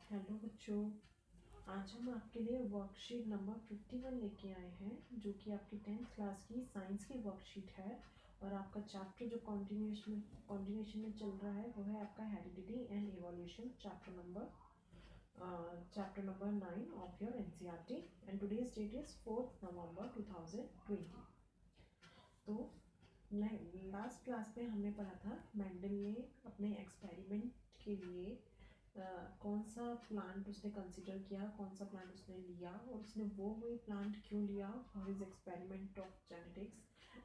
Hello बच्चों, आज हम आपके लिए वर्कशीट नंबर 51 लेके आए हैं जो कि आपकी 10th क्लास की साइंस की वर्कशीट है। और आपका चैप्टर जो कॉन्टिन्यूएशन में चल रहा है वो है आपका heredity and evolution, chapter number 9 of your NCERT and today's date is 4th November 2020। तो लास्ट क्लास में हमने पढ़ा था मेंडल ने अपने एक्सपेरिमेंट के लिए कौन सा प्लांट उसने कंसिडर किया, कौन सा प्लांट उसने लिया और उसने वही प्लांट क्यों लिया for his experiment of genetics,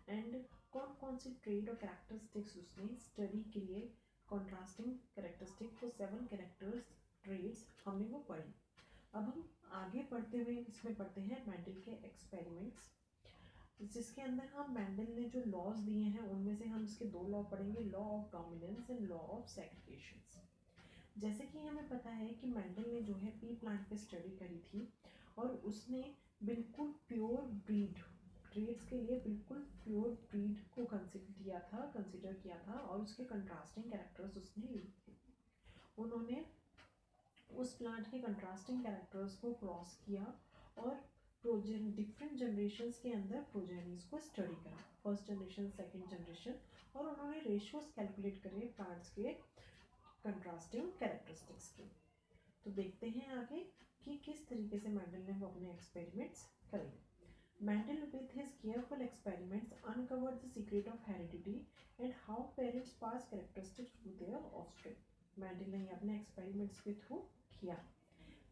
and कौन कौन सी ट्रेड और कैरेक्टरिस्टिक्स उसने स्टडी के लिए कॉन्ट्रास्टिंग कैरेक्टरिस्टिक को 7 कैरेक्टर्स ट्रेड्स हमने वो पढ़ी। अब हम आगे पढ़ते हुए इसमें पढ़ते हैं मेंडल के एक्सपेरिमेंट्स, जिसके अंदर हम मेंडल ने जो लॉज दिए हैं उनमें से हम इसके 2 लॉ पढ़ेंगे, law of dominance and law of segregation. जैसे कि हमें पता है कि मेंडल ने जो है पी प्लांट पे स्टडी करी थी और उसने बिल्कुल प्योर ब्रीड ट्रेड्स के लिए बिल्कुल प्योर ब्रीड को कंसिडर किया था और उसके कंट्रास्टिंग कैरेक्टर्स उसने लिए थे। उन्होंने उस प्लांट के कंट्रास्टिंग कैरेक्टर्स को क्रॉस किया और डिफरेंट जनरेशन्स के अंदर प्रोजेनिस को स्टडी करा, फर्स्ट जनरेशन, सेकेंड जनरेशन, और उन्होंने रेशियोज कैलकुलेट करे प्लांट्स के कंट्रास्टिंग कैरेक्टरिस्टिक्स की। तो देखते हैं आगे कि किस तरीके से मेंडल ने वो अपने एक्सपेरिमेंट्स करे। Mendel with his careful experiments uncovered the secret of heredity and how parents pass characteristics to their offspring. Mendel ने अपने एक्सपेरिमेंट्स के थ्रू किया।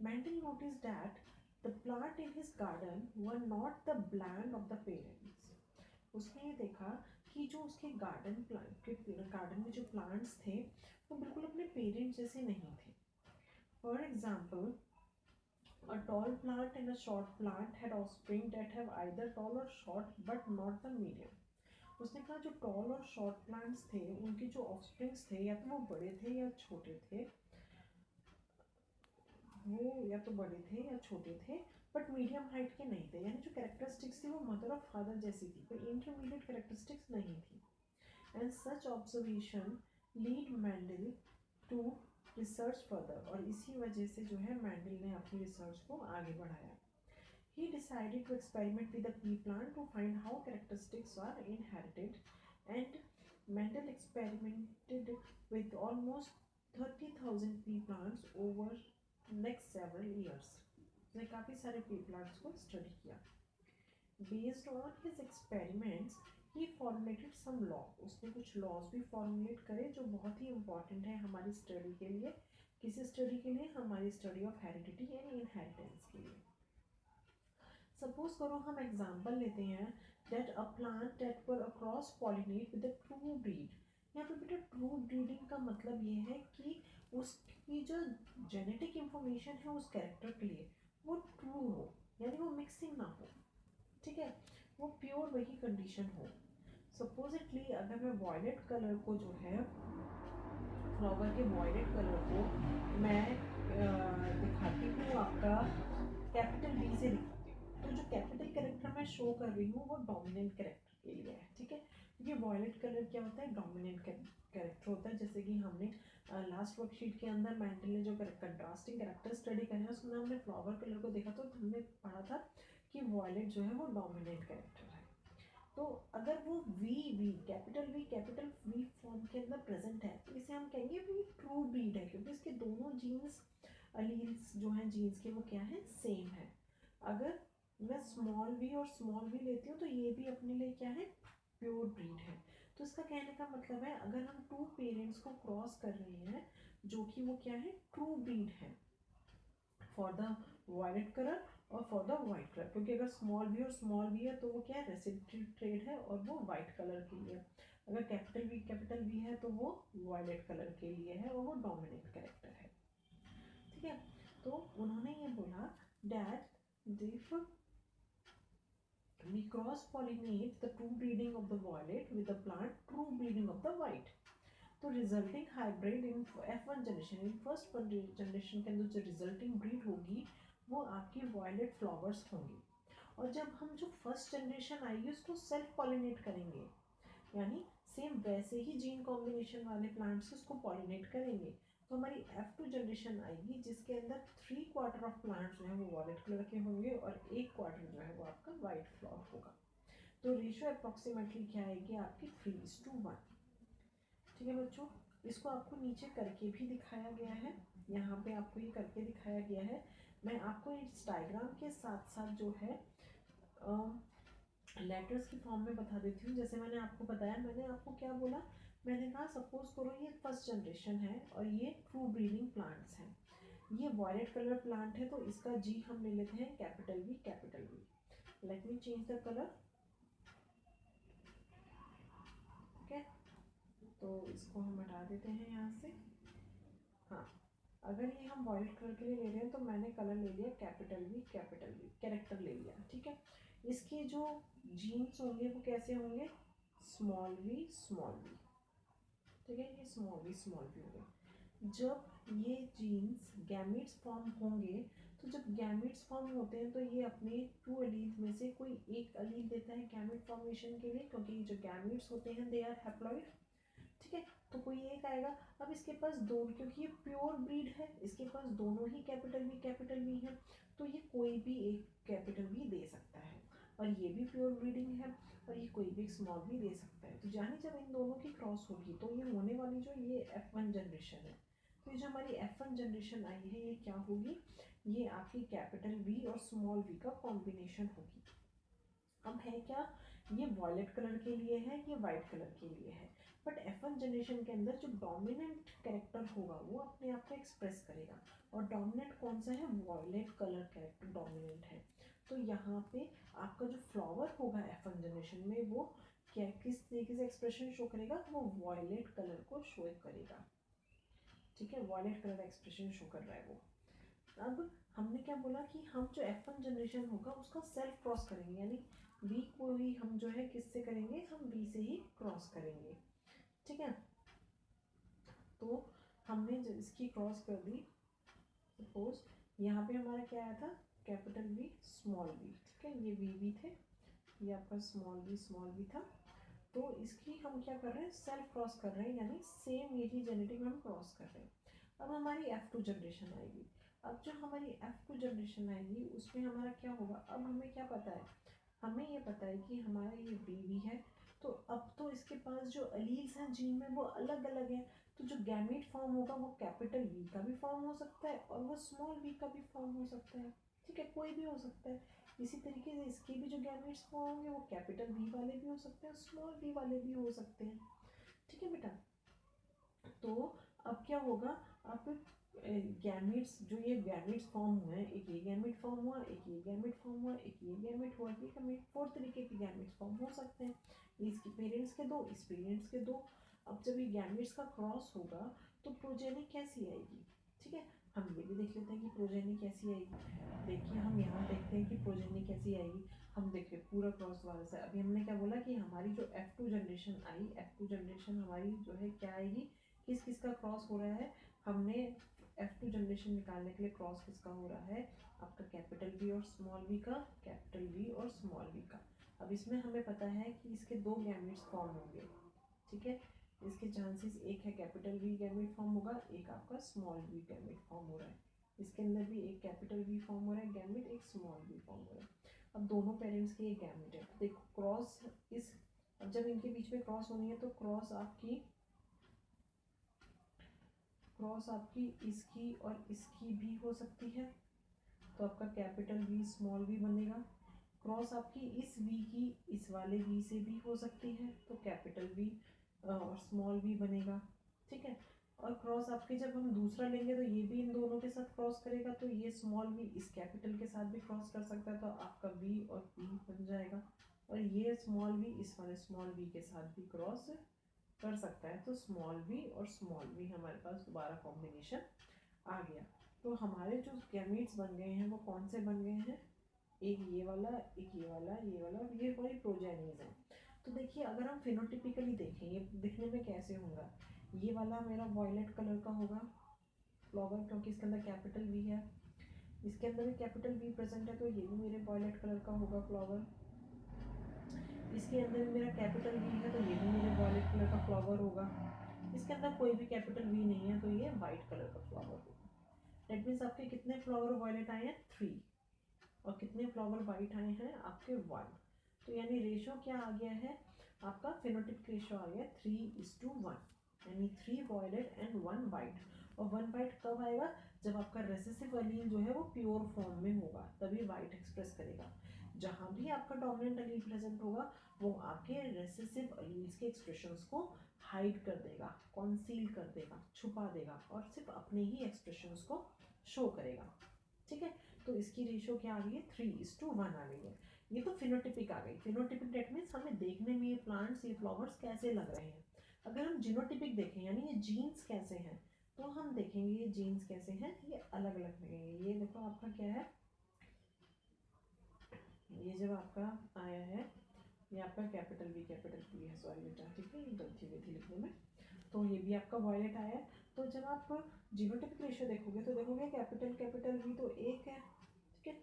Mendel noticed that the plant in his garden were not the blend of the parents. उसने ये देखा कि जो उसके गार्डन में जो प्लांट्स थे वो बिल्कुल अपने पेरेंट्स जैसे नहीं थे। For example, a tall plant and a short plant had offspring that have either tall or short but not the medium. उसने कहा जो टॉल और शॉर्ट प्लांट्स थे उनके जो ऑफस्प्रिंग्स थे या तो वो बड़े थे या छोटे थे, बट मीडियम हाइट के नहीं थे, यानी जो कैरेक्टरिस्टिक्स थी वो मदर और फादर जैसी थी, कोई इंटरमीडिएट कैरेक्टरिस्टिक्स नहीं थी। And such observation lead Mendel to research further, और इसी वजह से जो है मेंडल ने अपनी रिसर्च को आगे बढ़ाया। He decided to experiment with the pea plant to find how characteristics are inherited, and Mendel experimented with almost 30,000 pea plants over next several years. उसने काफ़ी सारे pea plants को स्टडी किया। Based on his experiments, he formulated some law. उसने कुछ laws भी formulate करे जो बहुत ही important है हमारी स्टडी के लिए। किसी स्टडी के लिए? हमारी study of heredity and inheritance के लिए। सपोज करो हम एग्जाम्पल लेते हैं that a plant that will cross pollinate with a true breed. यहाँ पे बेटा ट्रू ब्रीडिंग का मतलब ये है कि उसकी जो जेनेटिक इंफॉर्मेशन है उस कैरेक्टर के लिए वो ट्रू हो, यानी वो मिक्सिंग ना हो, ठीक है, वो प्योर वही कंडीशन हो। सपोजिटली अगर मैं वॉयलेट कलर को जो है फ्लावर के वॉयलेट कलर को मैं दिखाती हूँ आपका कैपिटल बी से दिखाती हूँ, तो जो कैपिटल कैरेक्टर मैं शो कर रही हूँ वो डोमिनेंट कैरेक्टर के लिए है, ठीक है, क्योंकि वॉयलेट कलर क्या होता है, डोमिनेंट कैरेक्टर होता है। जैसे कि हमने लास्ट वर्कशीट के अंदर मेंडल ने जो कंट्रास्टिंग कैरेक्टर स्टडी करे हैं उसमें हमने फ्लावर कलर को देखा, तो हमने पढ़ा था कि वॉयलेट जो है वो डोमिनेंट कैरेक्टर है। तो अगर वो कैपिटल वी फॉर्म के अंदर प्रेजेंट है तो इसे हम कहेंगे भी ट्रू ब्रीड है, क्योंकि इसके दोनों जीन्स अलील्स जो हैं जीन्स के वो क्या है, सेम है। अगर मैं स्मॉल वी और स्मॉल वी लेती हूँ तो ये भी अपने लिए क्या है, प्योर ब्रीड है। तो इसका कहने का मतलब है अगर हम 2 पेरेंट्स को क्रॉस कर रहे हैं जो कि वो क्या है, ट्रू ब्रीड है फॉर द वायलेट कलर और फॉर द वाइट कलर, क्योंकि अगर स्मॉल वी है तो वो क्या है, रेसिड्यूल ट्रेड है और वो वाइट कलर के लिए। अगर कैपिटल वी है तो वो वायलेट कलर के लिए है और वो डोमिनेंट कैरेक्टर है, ठीक है। तो उन्होंने ये बोला that if we cross pollinate the true breeding of the violet with the plant true breeding of the white, तो resulting hybrid in F1 generation, in first generation के अंदर जो रिजल्टिंग ब्रीड होगी वो आपकी वायलेट फ्लावर्स होंगी। और जब हम जो फर्स्ट जनरेशन आएगी उसको सेल्फ पॉलिनेट करेंगे, यानी सेम वैसे ही जीन कॉम्बिनेशन वाले प्लांट्स उसको पॉलिनेट करेंगे, तो हमारी F2 जनरेशन आएगी जिसके अंदर 3/4 ऑफ प्लांट्स जो है वो वॉयलेट कलर के होंगे और 1/4 जो है वो आपका वाइट फ्लावर होगा। तो रेशियो अप्रॉक्सीमेटली क्या आएगी आपकी 3:1। ठीक है बच्चों, इसको आपको नीचे करके भी दिखाया गया है, यहाँ पे आपको ये करके दिखाया गया है। मैं आपको इस डायग्राम के साथ साथ जो है लेटर्स की फॉर्म में बता देती हूँ। जैसे मैंने आपको बताया, मैंने आपको क्या बोला, मैंने कहा सपोज करो ये फर्स्ट जनरेशन है और ये ट्रू ब्रीडिंग प्लांट्स हैं। ये वॉयलेट कलर प्लांट है तो इसका जी हम ले लेते हैं capital V, capital V. Let me change the colour. Okay, तो इसको हम हटा देते हैं यहाँ से। हाँ, अगर ये हम वॉयलेट कलर के लिए ले रहे हैं तो मैंने कलर ले लिया कैपिटल वी, कैरेक्टर ले लिया। ठीक है, इसके जो जीन्स होंगे वो कैसे होंगे, स्मॉल वी स्मॉल वी। ठीक है, ये स्मॉल वी हो गए। जब ये जीन्स गैमेट्स फॉर्म होंगे, तो जब गैमेट्स फॉर्म होते हैं तो ये अपने 2 अलील में से कोई एक अलील देता है गैमेट फॉर्मेशन के लिए, क्योंकि जो गैमेट्स होते हैं दे आर हैप्लॉइड। ठीक है, तो कोई एक आएगा। अब इसके पास दोनों, क्योंकि ये प्योर ब्रीड है, इसके पास दोनों ही कैपिटल वी है, तो ये कोई भी एक कैपिटल वी दे सकता है। और ये भी प्योर ब्रीडिंग है और ये कोई भी एक स्मॉल भी दे सकता है। तो जाने जब इन दोनों की क्रॉस होगी तो ये होने वाली जो ये F1 जनरेशन है, तो ये जो हमारी F1 जनरेशन आई है ये क्या होगी, ये आपकी कैपिटल वी और स्मॉल वी का कॉम्बिनेशन होगी। अब है क्या, ये वॉयलेट कलर के लिए है, ये वाइट कलर के लिए है। बट F1 जनरेशन के अंदर जो डोमिनेंट कैरेक्टर होगा वो अपने आप को एक्सप्रेस करेगा, और डोमिनेंट कौन सा है, वॉयलेट कलर कैरेक्टर डोमिनेंट है। तो यहाँ पे आपका जो फ्लावर होगा F1 जनरेशन में वो क्या, किस तरीके से एक्सप्रेशन शो करेगा, वो वॉयलेट कलर को शो करेगा। ठीक है, वॉयलेट कलर एक्सप्रेशन शो कर रहा है वो। अब हमने क्या बोला कि हम जो F1 जनरेशन होगा उसका सेल्फ क्रॉस करेंगे, यानी बी को ही हम जो है किससे करेंगे, हम बी से ही क्रॉस करेंगे। ठीक है, तो हमने जब इसकी क्रॉस कर दी, सपोज यहाँ पे हमारा क्या आया था, कैपिटल वी स्मॉल वी। ठीक है, ये वी थे, ये आपका स्मॉल वी था। तो इसकी हम क्या कर रहे हैं, सेल्फ क्रॉस कर रहे हैं, यानी सेम यही जेनेटिक हम क्रॉस कर रहे हैं। अब हमारी F2 जनरेशन आएगी। अब जो हमारी F2 जनरेशन आएगी उसमें हमारा क्या होगा, अब हमें क्या पता है, हमें ये पता है कि हमारा ये बेबी है, तो अब तो इसके पास जो अलील्स हैं जीन में वो अलग अलग हैं। तो जो गैमेट फॉर्म होगा वो कैपिटल वी का भी फॉर्म हो सकता है और वो स्मॉल वी का भी फॉर्म हो सकता है। ठीक है, कोई भी हो सकता है। इसी तरीके से इसके भी जो गैमेट्स फॉर्म होंगे वो कैपिटल वी वाले भी हो सकते हैं, स्मॉल वी वाले भी हो सकते हैं। ठीक है बेटा, तो अब क्या होगा, अब गैमेट्स, जो ये गैमेट्स फॉर्म हुए हैं, एक ये गैमेट फॉर्म हुआ, एक ये गैमेट फॉर्म हुआ, एक ये गैमेट हुआ, ये गैमेट, 4 तरीके के गैमेट्स फॉर्म हो सकते हैं। इसके पेरेंट्स के दो, इस पेरेंट्स के दो। अब जब ये गैमेट्स का क्रॉस होगा तो प्रोजेनी कैसी आएगी। ठीक है, हम ये भी देख लेते हैं कि प्रोजेनी कैसी आएगी। देखिए, हम यहाँ देखते हैं कि प्रोजेनी कैसी आएगी। हम देखिए पूरा क्रॉस वाला से, अभी हमने क्या बोला कि हमारी जो F2 जनरेशन आई, F2 जनरेशन हमारी जो है क्या आएगी, किस किस का क्रॉस हो रहा है, हमने F2 जनरेशन निकालने के लिए क्रॉस किसका हो रहा है, आपका कैपिटल वी और स्मॉल वी का, कैपिटल वी और स्मॉल वी का। अब इसमें हमें पता है कि इसके 2 गैमेट्स फॉर्म होंगे। ठीक है, इसके चांसेस, एक है कैपिटल वी गैमेट फॉर्म होगा, एक आपका स्मॉल वी गैमेट फॉर्म हो रहा है। इसके अंदर भी एक कैपिटल वी फॉर्म हो रहा है गैमेट, एक स्मॉल वी फॉर्म हो रहा है। अब दोनों पेरेंट्स के एक गैमेट है, तो देखो क्रॉस इस, अब जब इनके बीच में क्रॉस होनी है तो क्रॉस आपकी इसकी और इसकी भी हो सकती है, तो आपका कैपिटल वी स्मॉल वी बनेगा। क्रॉस आपकी इस वी की इस वाले वी से भी हो सकती है, तो कैपिटल वी और स्मॉल वी बनेगा। ठीक है, और क्रॉस आपके जब हम दूसरा लेंगे तो ये भी इन दोनों के साथ क्रॉस करेगा, तो ये स्मॉल वी इस कैपिटल के साथ भी क्रॉस कर सकता है, तो आपका वी और पी बन जाएगा। और ये स्मॉल वी इस वाले स्मॉल वी के साथ भी क्रॉस कर सकता है, तो स्मॉल वी और स्मॉल वी हमारे पास दोबारा कॉम्बिनेशन आ गया। तो हमारे जो गैमेट्स बन गए हैं वो कौन से बन गए हैं, एक ये वाला, एक ये वाला, ये वाला, और ये हमारी प्रोजेनीज है। तो देखिए, अगर हम फिनोटिपिकली देखें ये दिखने में कैसे होगा, ये वाला मेरा वॉयलेट कलर का होगा फ्लावर, क्योंकि इसके अंदर कैपिटल वी है, इसके अंदर भी कैपिटल वी प्रेजेंट है, तो ये भी मेरे वॉयलेट कलर का होगा फ्लावर। इसके अंदर भी मेरा कैपिटल वी है, तो ये भी मेरे वॉयलेट कलर का फ्लावर होगा। इसके अंदर कोई भी कैपिटल वी नहीं है, तो ये वाइट कलर का फ्लावर होगा। दैट मीन्स आपके कितने फ्लावर वायलेट आए हैं? 3। और कितने फ्लावर वाइट आए हैं? आपके 1। तो यानी रेशो क्या आ गया है आपका? फिनोटिपिक रेशो आ गया 3:1, यानी 3 वायलेट एंड 1 वाइट। और 1 वाइट कब आएगा? जब आपका रेसेसिव अलील जो है वो प्योर फॉर्म में होगा, तभी वाइट एक्सप्रेस करेगा। जहाँ भी आपका डोमिनेंट अलील प्रेजेंट होगा वो आपके रेसेसिव अलील्स के एक्सप्रेशंस को हाइड कर देगा, कॉन्सील कर देगा, छुपा देगा, और सिर्फ अपने ही एक्सप्रेशंस को शो करेगा। ठीक है, तो इसकी रेशो क्या आ गई है? 3:1 आ गई है। ये तो फिनोटिपिक आ गई। फिनोटिपिक डेट मीन्स हमें देखने में ये प्लांट्स, ये फ्लावर्स कैसे लग रहे हैं। अगर हम जीनोटिपिक देखें, यानी ये जीन्स कैसे हैं, तो हम देखेंगे ये जीन्स कैसे हैं, ये अलग अलग लगेंगे। ये देखो आपका क्या है, ये जब आपका आया है, ये आपका कैपिटल वी है, सॉरी बेटा, ठीक है, ये गलती हुई थी लिखने में। तो ये भी आपका वायलेट आया है। तो जब आप जीनोटिपिक रेशियो देखोगे तो देखोगे कैपिटल वी तो एक है, ठीक है,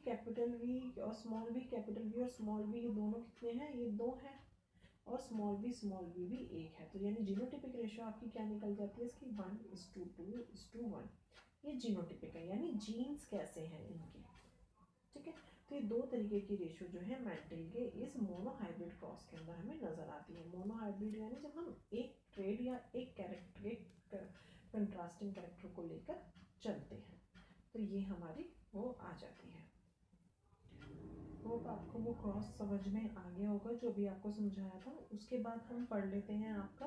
कैपिटल वी और स्मॉल वी, कैपिटल वी और स्मॉल वी, ये दोनों कितने हैं? ये 2 हैं। और स्मॉल वी भी 1 है। तो यानी जीनोटिपिक रेशियो आपकी क्या निकल जाती है इसकी? 1:2:1। ये जीनोटिपिक है, यानी जीन्स कैसे हैं इनके। ठीक है, तो ये 2 तरीके की रेशियो जो है मैंटल के इस मोनोहाइब्रिड क्रॉस के अंदर हमें नजर आती है। मोनोहाइब्रिड यानी जब हम एक ट्रेड या एक कैरेक्टर, एक कंट्रास्टिंग कैरेक्टर को लेकर चलते हैं, तो ये हमारी वो आ जाती है। होप आपको वो क्रॉस समझ में आ गया होगा जो भी आपको समझाया था। उसके बाद हम पढ़ लेते हैं आपका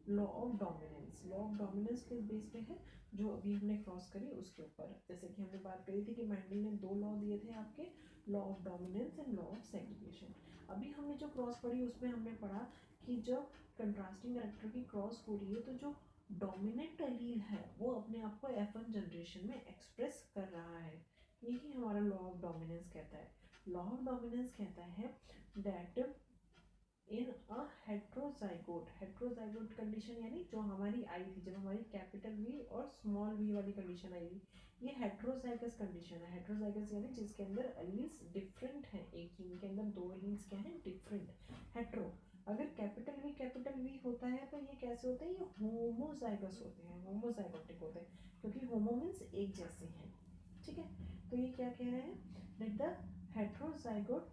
law of dominance. Law of dominance किस बेस पे है? जो अभी हमने क्रॉस करी उसके ऊपर। जैसे कि हमने बात करी थी कि मैंडल ने 2 लॉ दिए थे आपके, law of dominance and law of segregation. अभी हमने जो क्रॉस पढ़ी उसमें हमने पढ़ा कि जब कंट्रास्टिंग कैरेक्टर की क्रॉस हो रही है तो जो डोमिनेंट अलील है वो अपने आप को F1 जनरेशन में एक्सप्रेस कर रहा है। यही हमारा लॉ ऑफ डोमिनेंस कहता है। लॉ ऑफ डोमिनेंस कहता है that in a heterozygote condition, यानी जो हमारी आई थी जब हमारी कैपिटल वी और स्मॉल वी वाली कंडीशन आई थी, ये हेट्रोजाइगस कंडीशन है। हेट्रोजाइगस यानी जिसके अंदर अलील्स डिफरेंट हैं, एक जीन के अंदर 2 अलील्स क्या हैं? डिफरेंट। हेट्रो, अगर कैपिटल वी होता है तो ये कैसे होते हैं? ये होमोजाइगस होते हैं, होमोजाइगोटिक होते हैं, क्योंकि होमो मीन्स एक जैसे हैं। ठीक है, तो ये क्या कह रहे हैं? That the heterozygote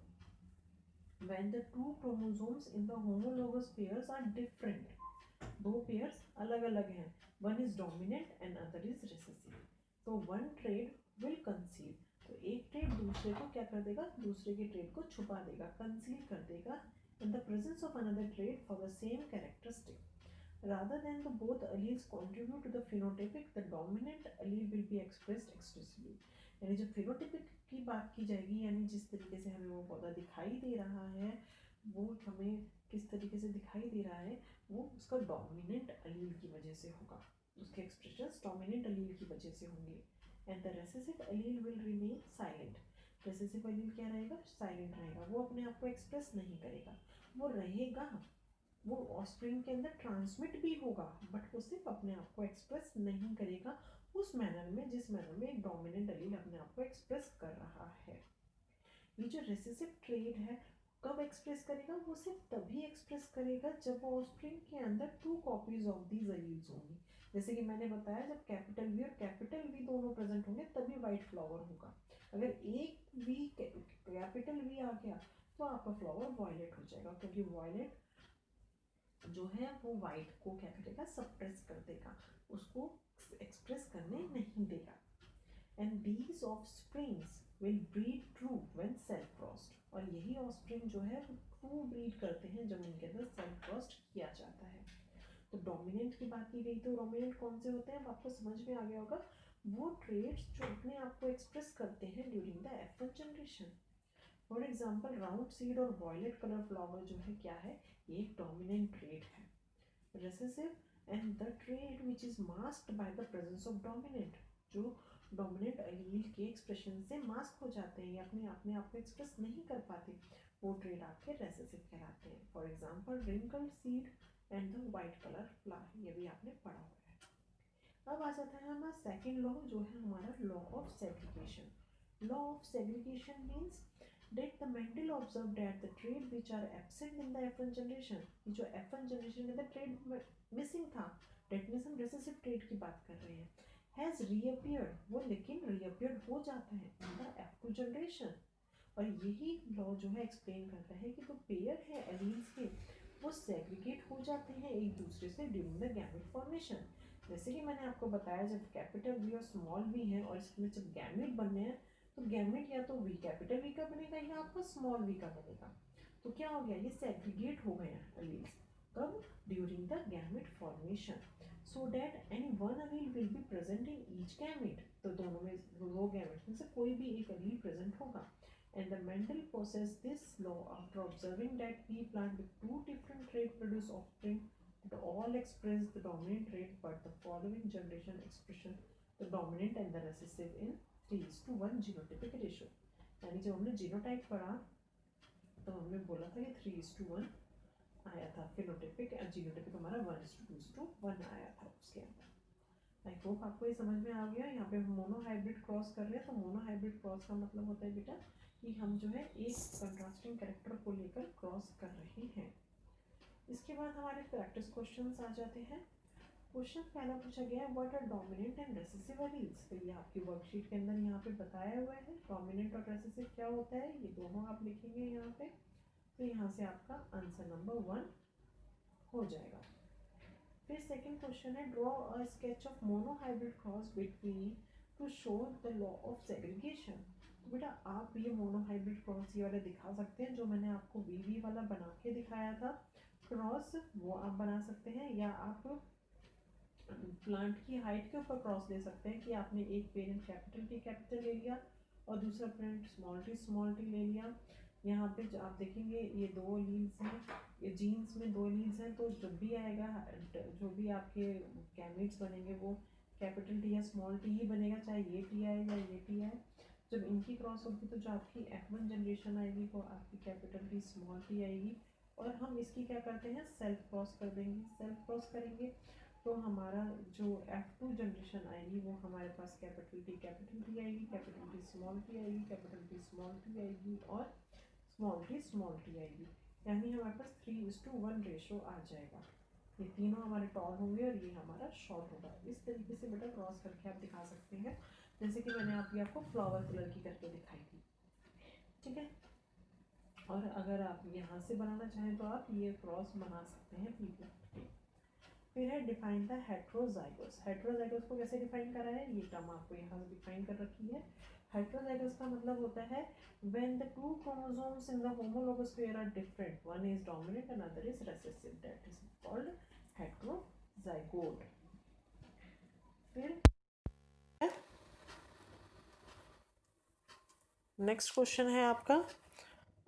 when the 2 chromosomes in the homologous pairs are different, 2 pairs अलग अलग हैं, one is dominant and other is recessive, तो one trait will conceal, तो एक ट्रेड दूसरे को क्या कर देगा? दूसरे के ट्रेड को छुपा देगा, कंसील कर देगा in the presence of another trait for the same characteristic rather than the both alleles contribute to the phenotypic, the dominant allele will be expressed exclusively। यानी जब फिनोटिपिक की बात की जाएगी, यानी जिस तरीके से हमें वो पौधा दिखाई दे रहा है, वो हमें किस तरीके से दिखाई दे रहा है, वो उसका डोमिनेंट अलील की वजह से होगा, उसके एक्सप्रेशंस डोमिनेंट अलील की वजह से होंगे। And the recessive allele will remain silent. Recessive allele क्या रहेगा? साइलेंट रहेगा, वो अपने आप को एक्सप्रेस नहीं करेगा, वो रहेगा, वो ऑस्प्रिंग के अंदर ट्रांसमिट भी होगा, बट वो सिर्फ अपने आप को एक्सप्रेस नहीं करेगा उस मैनर में जिस मैनर में एक डोमिनेंट अलील अपने आप को एक्सप्रेस कर रहा है। ये जो रेसेसिव ट्रेट है कब एक्सप्रेस करेगा? वो सिर्फ तभी एक्सप्रेस करेगा जब ऑस्प्रिंग के अंदर 2 कॉपीज ऑफ दीज अलील्स होंगी। जैसे कि मैंने बताया, जब कैपिटल वी और कैपिटल वी दोनों प्रेजेंट होंगे तभी वाइट फ्लावर होगा। अगर एक वी कैपिटल वी आ गया तो आपका फ्लावर वायलेट हो जाएगा, क्योंकि वायलेट जो है वो वाइट को क्या करेगा? सप्रेस कर देगा, उसको एक्सप्रेस करने नहीं देगा। And these offsprings will breed true when self crossed, और यही ऑफस्प्रिंग जो है वो ट्रू ब्रीड करते हैं जब उनके अंदर सेल्फ क्रॉस्ड किया जाता है। तो डोमिनेंट की बात की गई, तो डोमिनेंट कौन से होते हैं? अब आपको समझ में आ गया होगा, वो ट्रेड्स जो अपने आप को एक्सप्रेस करते हैं during the F1 generation. For example round seed और वॉयलेट कलर फ्लावर जो है क्या है? ये एक डोमिनेंट ट्रेट है। Recessive and the trait which is masked by the presence of dominant, जो डोमिनेंट अलील के एक्सप्रेशन से मास्क हो जाते हैं या अपने आप को एक्सप्रेस नहीं कर पाते, वो ट्रेट आपके रेसेसिव कहलाते हैं। For example wrinkled seed and the white colour flower, ये भी आपने पढ़ा हुआ है। अब आ जाता है हमारा सेकेंड लॉ, जो है हमारा law of segregation. Law of segregation means That the Mendel observed that the trait which are absent in the F1 generation, जो F1 generation में the trait missing था, that means हम recessive trait की बात कर रहे हैं, has reappeared, वो लेकिन reappeared हो जाता है in the F2 generation। और यही लॉ जो है एक्सप्लेन करता है कि जो पेयर है एलील्स के वो सेग्रीगेट हो जाते हैं एक दूसरे से ड्यूरिंग द गैमेट फॉर्मेशन। जैसे कि मैंने आपको बताया जब कैपिटल वी और स्मॉल वी है और इसमें जब गैमेट बनने हैं तो गैमेट या तो वी कैपिटल वी का बनेगा या आपका स्मॉल वी का बनेगा। तो क्या हो गया, ये सेग्रीगेट हो गया एलील्स कब, during the gamete formation, so that any one allele will be present in each gamete. तो दोनों में दो गैमेट में से कोई भी एक एलील प्रेजेंट होगा। And the Mendel possessed this law after observing that pea plant with two different traits produce offspring that all express the dominant trait, but the following generation expression the dominant and the recessive in 3:1 genotypic ratio। यानी जब हमने genotype पढ़ा तो हमने बोला था कि 3:1 आया था, फिनोटाइपिक जीनोटाइपिक हमारा 1:2:1 आया था उसके अंदर। आई होप आपको ये समझ में आ गया। यहाँ पे हम मोनो हाइब्रिड क्रॉस कर रहे हैं, तो मोनो हाइब्रिड क्रॉस का मतलब होता है बेटा कि हम जो है एक कंट्रास्टिंग कैरेक्टर को लेकर क्रॉस कर रहे हैं। इसके बाद हमारे प्रैक्टिस क्वेश्चंस आ जाते हैं। क्वेश्चन पहला पूछा गया है what are dominant and recessive alleles. तो ये आपकी वर्कशीट के अंदर यहाँ पे बताया हुआ है डोमिनेंट और रेसेसिव क्या होता है, ये दोनों आप लिखेंगे यहाँ पे। तो यहाँ से आपका आंसर नंबर 1 हो जाएगा। फिर सेकंड क्वेश्चन है draw a sketch of mono hybrid cross between two show the law of segregation. तो बेटा आप ये मोनो हाइब्रिड क्रॉस ये वाले दिखा सकते हैं, जो मैंने आपको वीवी वाला बना के दिखाया था क्रॉस, वो आप बना सकते हैं, या आप प्लांट की हाइट के ऊपर क्रॉस ले सकते हैं कि आपने एक पेरेंट कैपिटल ले लिया और दूसरा पेरेंट स्मॉल टी ले लिया। यहाँ पे आप देखेंगे ये दो लीव्स हैं, ये जीन्स में दो लीव्स हैं, तो जब भी आएगा जो भी आपके गैमेट्स बनेंगे वो कैपिटल टी या स्मॉल टी ही बनेगा, चाहे ये टी आए या ये टी आए। जब इनकी क्रॉस होगी तो जो आपकी F1 जनरेशन आएगी वो आपकी कैपिटल टी स्मॉल टी आएगी। और हम इसकी क्या करते हैं सेल्फ क्रॉस कर देंगे, सेल्फ क्रॉस करेंगे तो हमारा जो F2 जनरेशन आएगी वो हमारे पास कैपिटल टी आएगी, कैपिटल टी स्मॉल टी आएगी, कैपिटल टी स्मॉल टी आएगी और स्मॉल टी आएगी। यानी हमारे पास 3:1 रेशो आ जाएगा। ये तीनों हमारे टॉल होंगे और ये हमारा शॉर्ट होगा। इस तरीके से बेटा क्रॉस करके आप दिखा सकते हैं, जैसे कि मैंने आपको फ्लावर कलर की करके दिखाई थी, ठीक है। और अगर आप यहाँ से बनाना चाहें तो आप ये क्रॉस बना सकते हैं पी प्लांट के। फिर है डिफाइन द हेट्रोजाइगोस। हेट्रोजाइगोस को कैसे डिफाइन करा है, ये टर्म आपको यहाँ से डिफाइन कर रखी है। हेट्रोजाइगोस का मतलब होता है when the two chromosomes in the homologous pair are different, one is dominant another is recessive, that is called heterozygote। फिर नेक्स्ट क्वेश्चन है आपका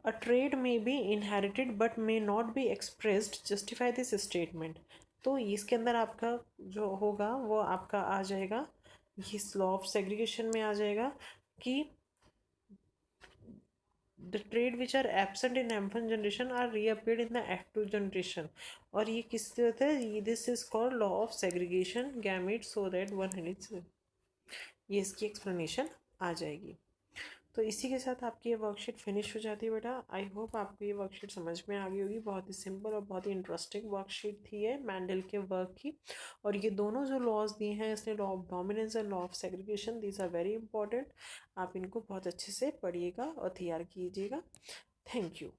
A trait may be inherited but may not be expressed, justify this statement। तो इसके अंदर आपका जो होगा वो आपका आ जाएगा, ये लॉ ऑफ सेग्रीगेशन में आ जाएगा कि the trait which are absent in M1 generation are reappeared in the F2 generation। और ये किससे होता है, this is called law of segregation gametes so that one is, ये इसकी एक्सप्लेनेशन आ जाएगी। तो इसी के साथ आपकी ये वर्कशीट फिनिश हो जाती है बेटा। आई होप आपको ये वर्कशीट समझ में आ गई होगी। बहुत ही सिंपल और बहुत ही इंटरेस्टिंग वर्कशीट थी ये मैंडल के वर्क की। और ये दोनों जो लॉज दिए हैं इसने लॉ ऑफ डोमिनेंस और law of segregation, these are very important. आप इनको बहुत अच्छे से पढ़िएगा और तैयार कीजिएगा। Thank you.